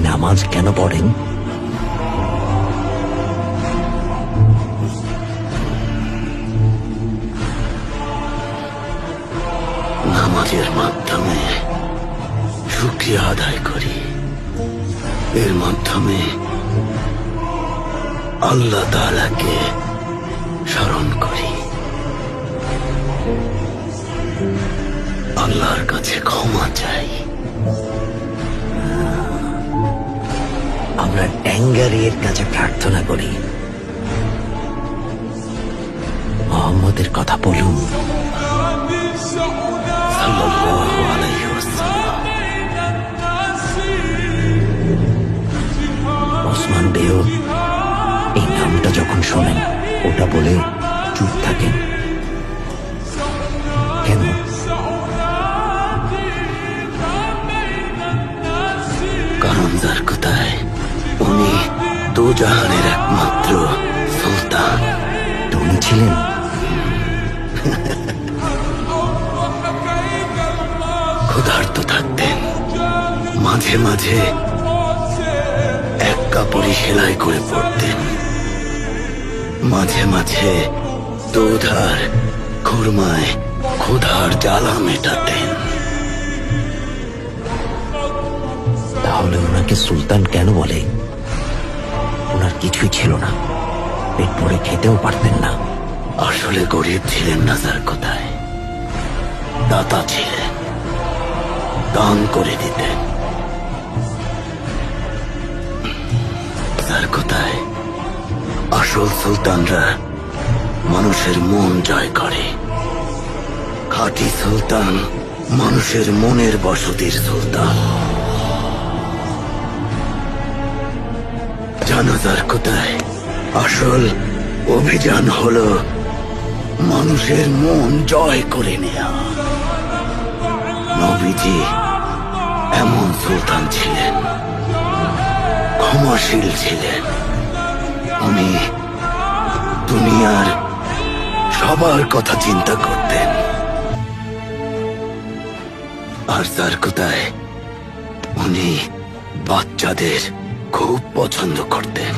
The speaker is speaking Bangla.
নামাজ কেন পড়েন? নামাজের মাধ্যমে শুকরিয়া আদায় করি, এর মাধ্যমে আল্লাহ তাআলাকে স্মরণ করি, আল্লাহর কাছে ক্ষমা চাই। আমরা ট্যাঙ্গারির কাছে প্রার্থনা করি, মোহাম্মদের কথা বলুন সাল্লাল্লাহু আলাইহি ওয়াসাল্লাম। ওসমান বেও এই নামটা যখন শোনেন ওটা বলে চুপ থাকেন কেন? কারণ যার কথায় উনি দুজাহানের একমাত্র সুলতান। উনি ছিলেন ক্ষুধার্ত থাকতেন, মাঝে মাঝে এক কাপড়ই সেলাই করে পড়তেন, মাঝে মাঝে দুধ আর খুরমায় ক্ষুধার জ্বালা মেটাতেন। তাহলে ওনাকে সুলতান কেন বলে? ওনার কিছুই ছিল না, পেট ভরে খেতেও পারতেন না। আসলে গরিব ছিলেন না যার কথায়, দাতা ছিলেন, দান করে দিতেন। যার কথায় আসল সুলতানরা মানুষের মন জয় করে, খাঁটি সুলতান মানুষের মনের বসতির সুলতান। জানাজার কথায় আসল অভিযান হলো মানুষের মন জয় করে নেয়া। নবীজি এমন সুলতান ছিলেন, ক্ষমাশীল ছিলেন। উনি দুনিয়ার সবার কথা চিন্তা করতেন। আর যার কথায় উনি বাচ্চাদের খুব পছন্দ করতেন।